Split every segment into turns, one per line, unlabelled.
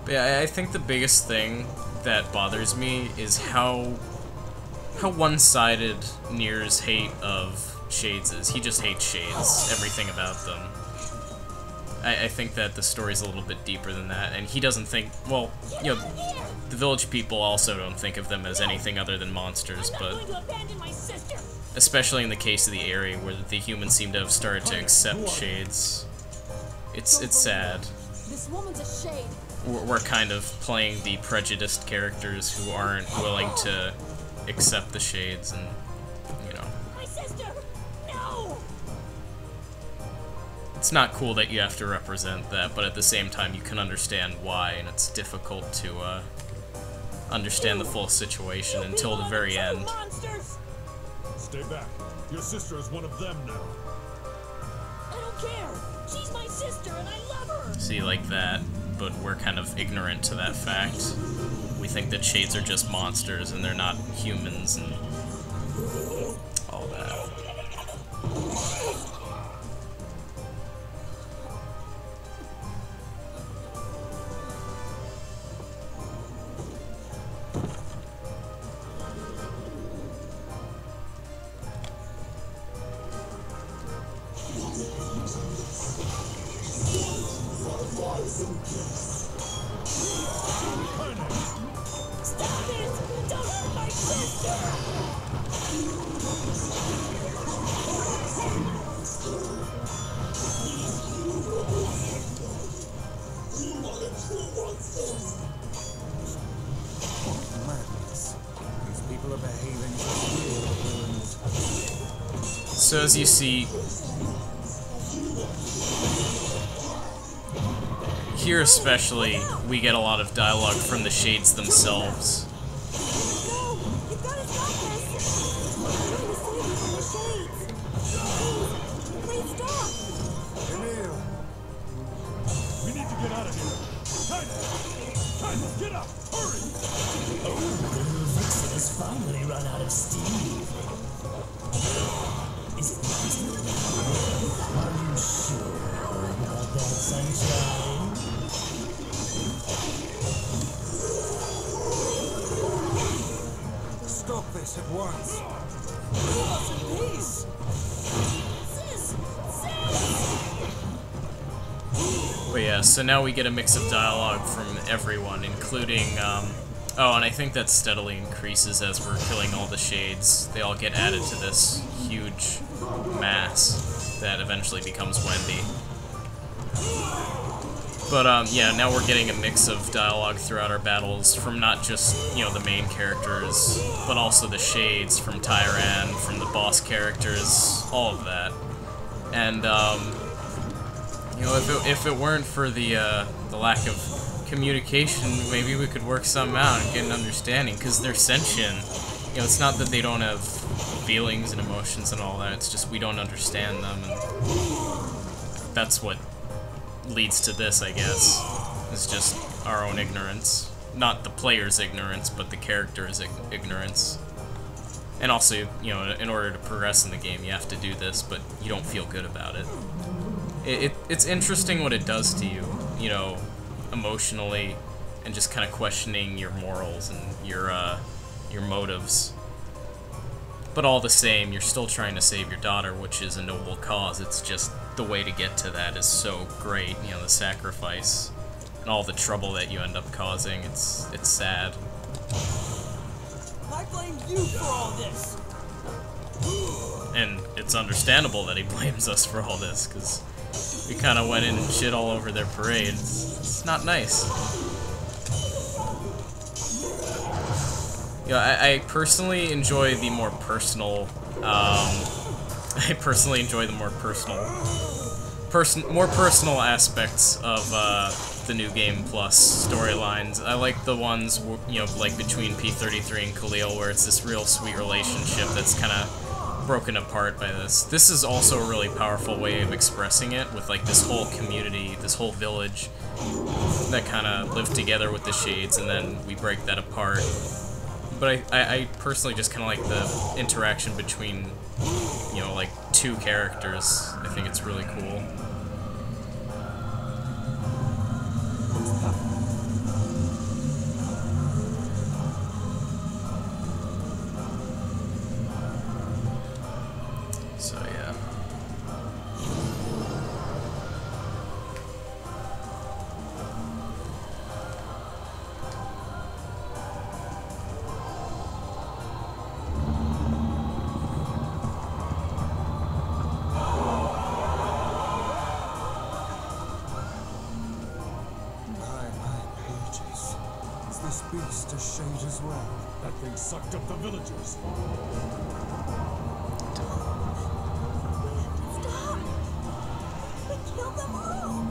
But yeah, I think the biggest thing that bothers me is how one-sided Nier's hate of Shades is. He just hates Shades, everything about them. I think that the story's a little bit deeper than that, and he doesn't think, well, you know, the village people also don't think of them as anything other than monsters, but especially in the case of the Aerie, where the humans seem to have started to accept Shades, it's sad.
This woman's a shade.
We're kind of playing the prejudiced characters who aren't willing to accept the Shades, and, you know.
My sister! No!
It's not cool that you have to represent that, but at the same time you can understand why, and it's difficult to understand the full situation until the very end.
Monsters!
Stay back. Your sister is one of them now.
I don't care. She's my sister and I love her.
See, like that, but we're kind of ignorant to that fact. We think that Shades are just monsters and they're not humans and all that.
Stop it! Don't hurt my sister!
Madness. These people are behaving as villains.
So as you see, here especially, we get a lot of dialogue from the Shades themselves.
No! You've got to stop this! I'm trying to save you from the shades! Please stop!
Kalil!
We need to get out of here. Titus, get up! Hurry!
The new vixen has finally run out of steam. Is it nice? Are you sure about that, sunshine?
Stop this at once!
Leave us in peace!
Sis!
But yeah, so now we get a mix of dialogue from everyone, including, oh, and I think that steadily increases as we're killing all the Shades. They all get added to this huge mass that eventually becomes Wendy. But, yeah, now we're getting a mix of dialogue throughout our battles from not just, you know, the main characters, but also the Shades, from Tyran, from the boss characters, all of that. And, you know, if it weren't for the lack of communication, maybe we could work something out and get an understanding, because they're sentient. You know, it's not that they don't have feelings and emotions and all that, it's just we don't understand them, and that's what leads to this, I guess. It's just our own ignorance. Not the player's ignorance, but the character's ignorance. And also, you know, in order to progress in the game, you have to do this, but you don't feel good about it. It's interesting what it does to you, you know, emotionally, and just kind of questioning your morals and your motives. But all the same, you're still trying to save your daughter, which is a noble cause. It's just the way to get to that is so great, you know, the sacrifice and all the trouble that you end up causing. It's sad.
I blame you for all this!
And it's understandable that he blames us for all this, because we kind of went in and shit all over their parade. It's not nice. Yeah, I personally enjoy the more personal, more personal aspects of the new game plus storylines. I like the ones, you know, like between P-33 and Kalil, where it's this real sweet relationship that's kind of broken apart by this. This is also a really powerful way of expressing it, with like this whole community, this whole village that kind of live together with the Shades, and then we break that apart. But I personally just kind of like the interaction between, you know, like two characters. I think it's really cool.
this beast a shade as well?
That thing sucked up the villagers.
Stop! We killed them all!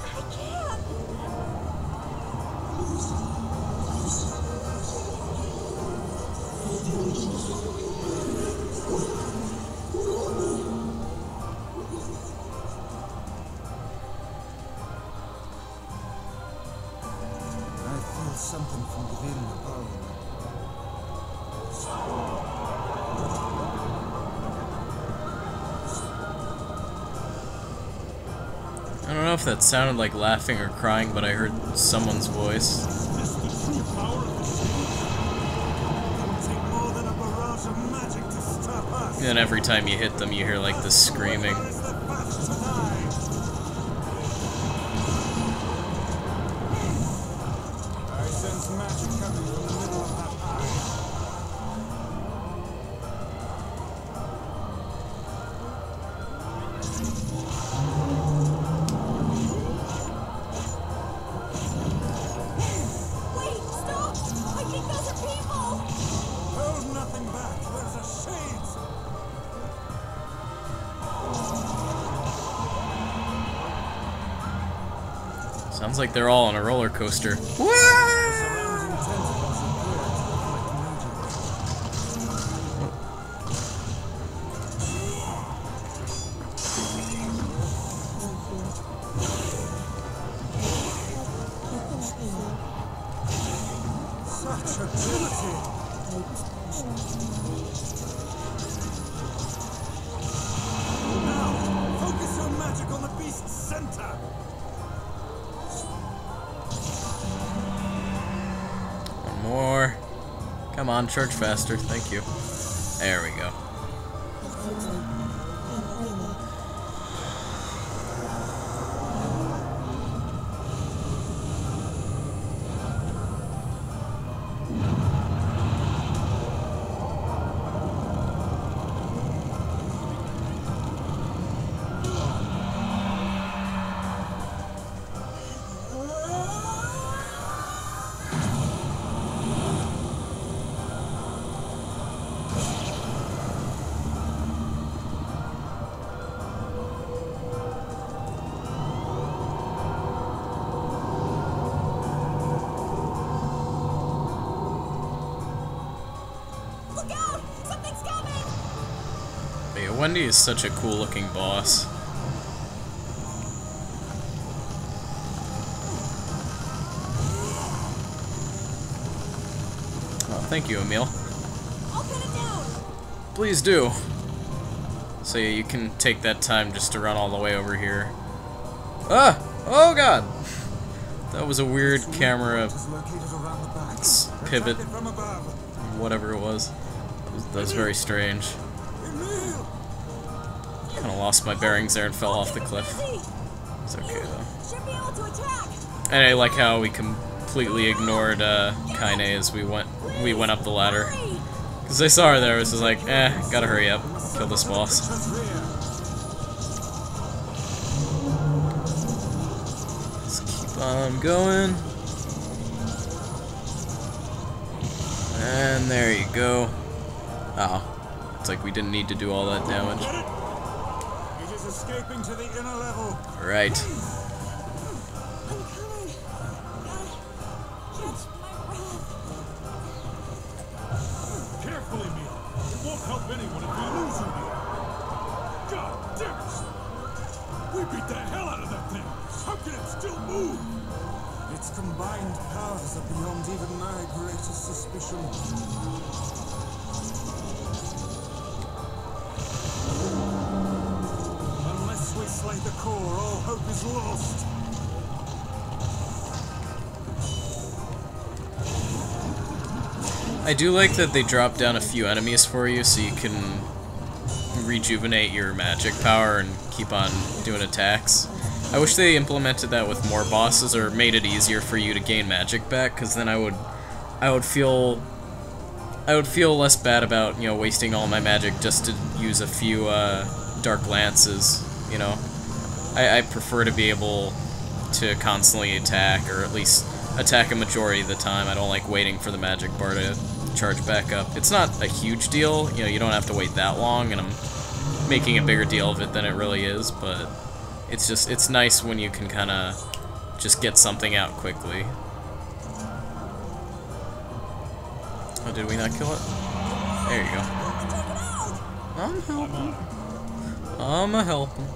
I can't!
I feel something from within the bone.
I don't know if that sounded like laughing or crying, but I heard someone's voice.
Is this the true power of the shade?
It would take more than a barrage of magic to stop us.
And then every time you hit them, you hear like this screaming.
Where is the path to die? I sense magic coming from the middle of that eye.
Wait, stop! I think those are people!
Hold nothing back. There's a shade.
Sounds like they're all on a roller coaster.
Surrounding tentacles appear to reflect magic. Such agility. Now, focus your magic on the beast's center.
One more. Come on, charge faster. Thank you. There we go.
Look out! Something's coming!
But yeah, Wendy is such a cool looking boss. Oh, thank you, Emil.
I'll pin it down!
Please do. So yeah, you can take that time just to run all the way over here. Ah! Oh god! That was a weird camera
Is located around the back.
pivot,
Attack it from above.
whatever it was. That was very strange.
Emil!
Kind of lost my bearings there and fell off the cliff.
Easy!
It's okay though.
Should be able to attack!
And I like how we completely ignored Kaine as we went up the ladder.
Hurry!
Because I saw her there, I was just like, gotta hurry up, kill this boss.
Creature's rear.
Let's keep on going. And there you go. Oh, it's like we didn't need to do all that damage.
Get it? It is escaping to the inner level.
Right.
I'm coming! Gotta catch my breath.
Carefully, Emil. It won't help anyone if we lose you here. God damn it! We beat the hell out of that thing. How can it still move?
Its combined powers are beyond even my greatest suspicion. Unless we slay the core, all hope is lost.
I do like that they drop down a few enemies for you so you can rejuvenate your magic power and keep on doing attacks. I wish they implemented that with more bosses or made it easier for you to gain magic back, because then I would feel less bad about, you know, wasting all my magic just to use a few dark lances, you know. I prefer to be able to constantly attack, or at least attack a majority of the time. I don't like waiting for the magic bar to charge back up. It's not a huge deal, you know, you don't have to wait that long, and I'm making a bigger deal of it than it really is, but it's just, it's nice when you can kind of just get something out quickly. Oh, did we not kill it? There you go. I'm helping. I'm a helping.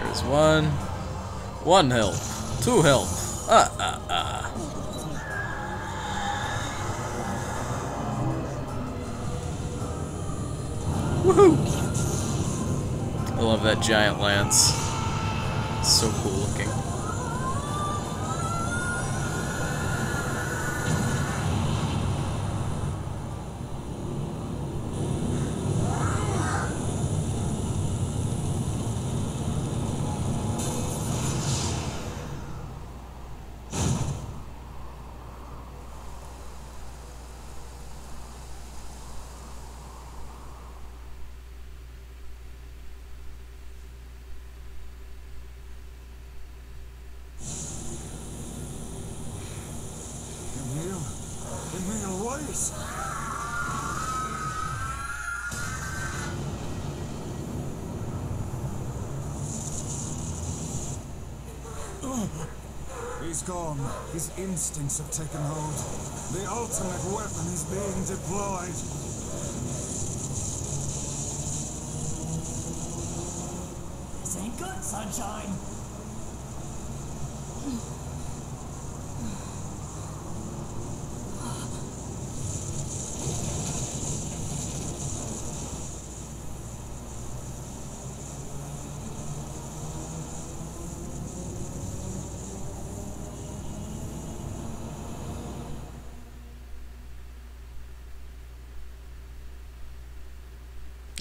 There's one. One help. Two help. Woohoo! I love that giant lance. It's so cool looking.
Emil, wait! He's gone. His instincts have taken hold. The ultimate weapon is being deployed.
This ain't good, sunshine.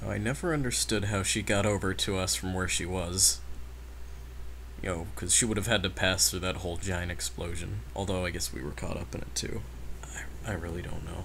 I never understood how she got over to us from where she was. You know, because she would have had to pass through that whole giant explosion. Although I guess we were caught up in it too. I really don't know.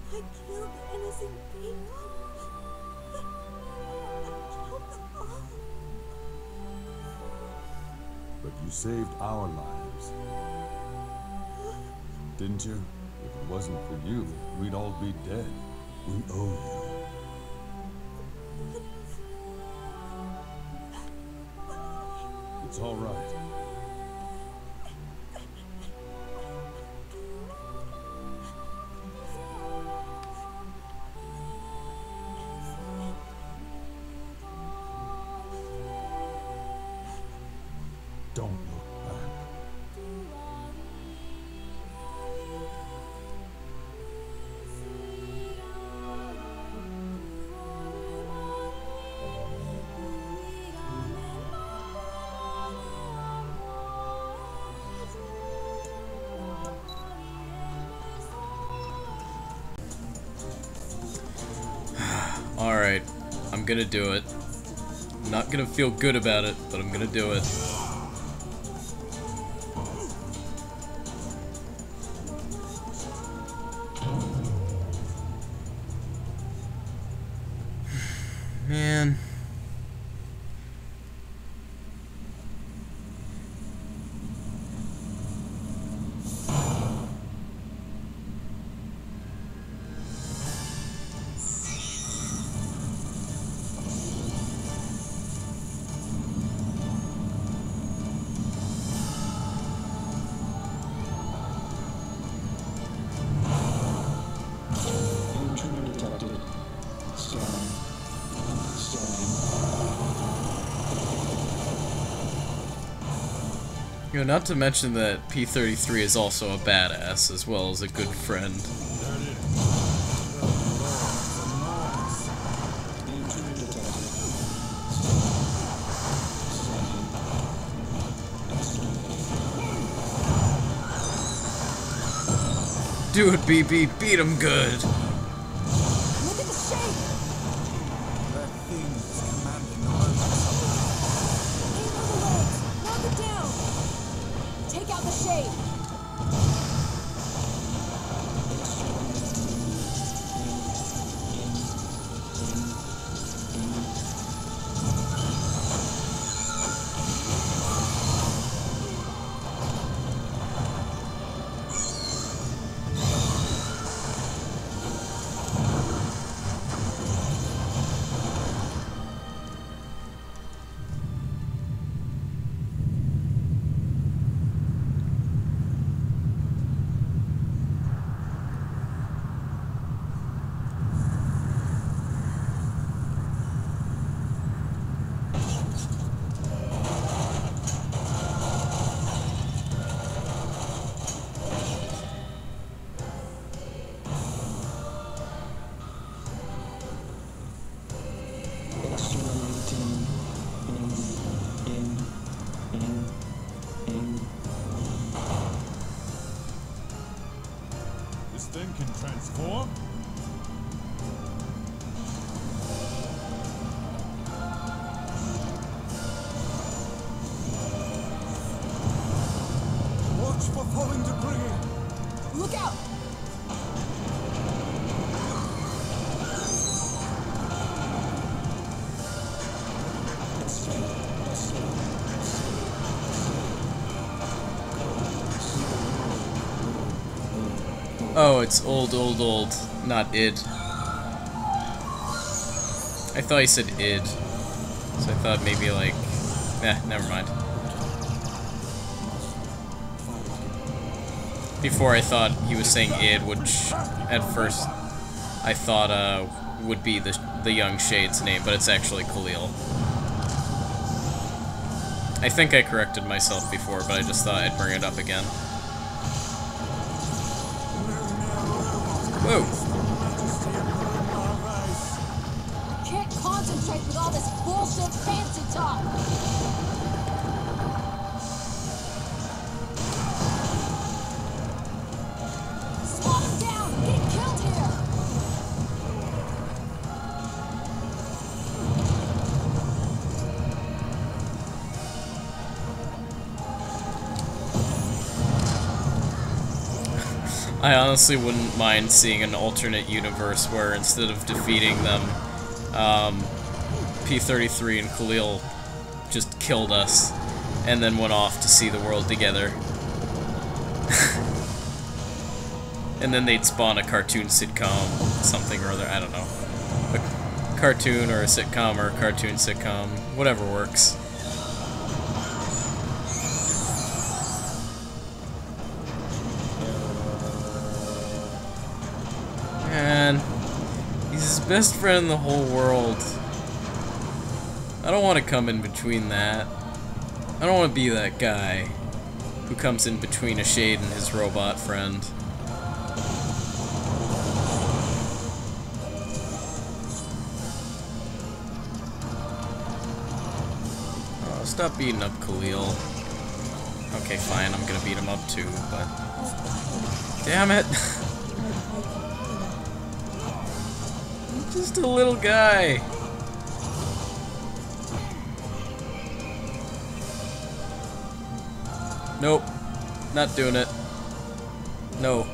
I killed innocent people. I killed them all.
But you saved our lives. Didn't you? If it wasn't for you, we'd all be dead. We owe you. It's all right. Don't look back.
Alright, I'm gonna do it. I'm not gonna feel good about it, but I'm gonna do it. Man.
Intruder detected. Scanning.
You know, not to mention that P-33 is also a badass as well as a good friend.
Intruder detected.
Do it, BB. Beat him good.
Look at the shape!
That thing is commanding the robots.
Aim for the legs! Knock it down! Take out the shape!
This thing can transform?
Watch for falling debris.
Look out!
Oh, it's old, not id. I thought he said id. So I thought maybe like... never mind. Before I thought he was saying id, which at first I thought would be the young Shade's name, but it's actually Kalil. I think I corrected myself before, but I just thought I'd bring it up again. Whoa!
I can't concentrate with all this bullshit fancy talk! Swat him down! Get killed here!
I honestly wouldn't mind seeing an alternate universe where instead of defeating them, P-33 and Kalil just killed us and then went off to see the world together. And then they'd spawn a cartoon sitcom, something or other, I don't know. A cartoon or a sitcom or a cartoon sitcom, whatever works. Man, he's his best friend in the whole world. I don't want to come in between that. I don't want to be that guy who comes in between a Shade and his robot friend. Oh, stop beating up Kalil. Okay, fine, I'm gonna beat him up too, but... Damn it! Just a little guy. Nope. Not doing it. No.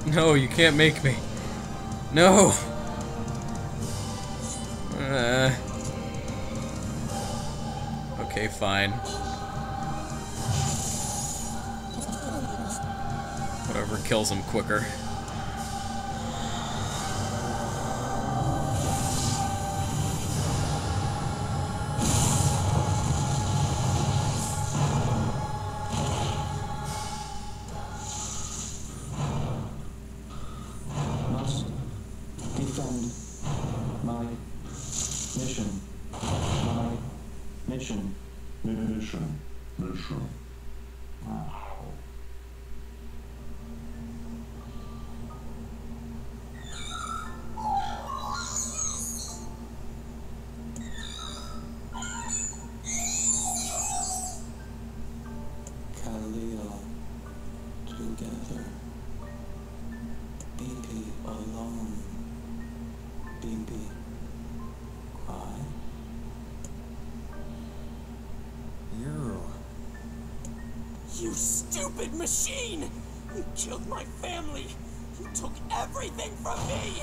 No, you can't make me. No! Okay, fine. Whatever kills him quicker.
Mission.
Kalil together.
stupid machine! You killed my family! You took everything from me!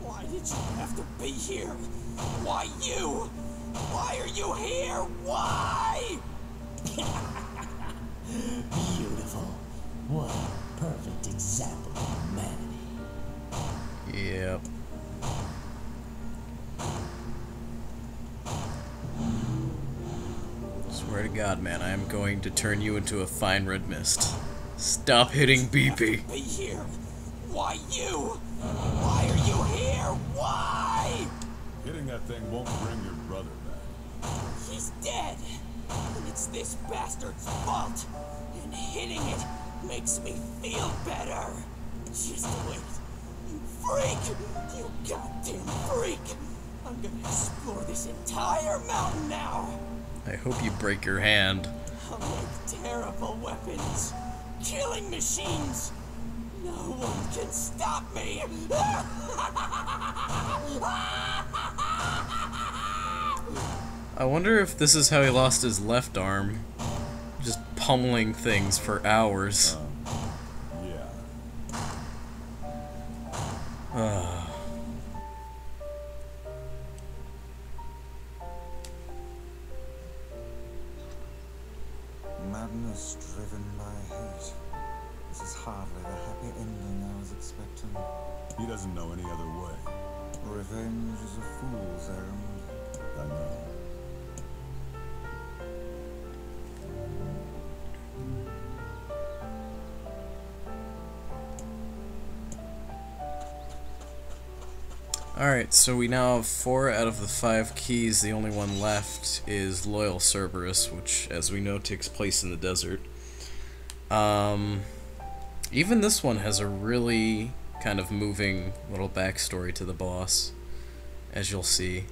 Why did you have to be here? Why you? Why are you here? Why?
Beautiful. What a perfect example of humanity.
Yep. Swear to God, man, I am going to turn you into a fine red mist. Stop hitting BP.
Be here. Why you? Why are you here? Why?
Hitting that thing won't bring your brother back.
He's dead. And it's this bastard's fault. And hitting it makes me feel better. Just wait. You freak! You goddamn freak! I'm gonna explore this entire mountain now.
I hope you break your hand.
I'll make terrible weapons. Killing machines. No one can stop me.
I wonder if this is how he lost his left arm. Just pummeling things for hours.
Yeah.
Madness driven by hate. This is hardly the happy ending I was expecting.
He doesn't know any other way.
Revenge is a fool's errand.
I know.
Alright, so we now have 4 out of the 5 keys. The only one left is Loyal Cerberus, which, as we know, takes place in the desert. Even this one has a really kind of moving little backstory to the boss, as you'll see.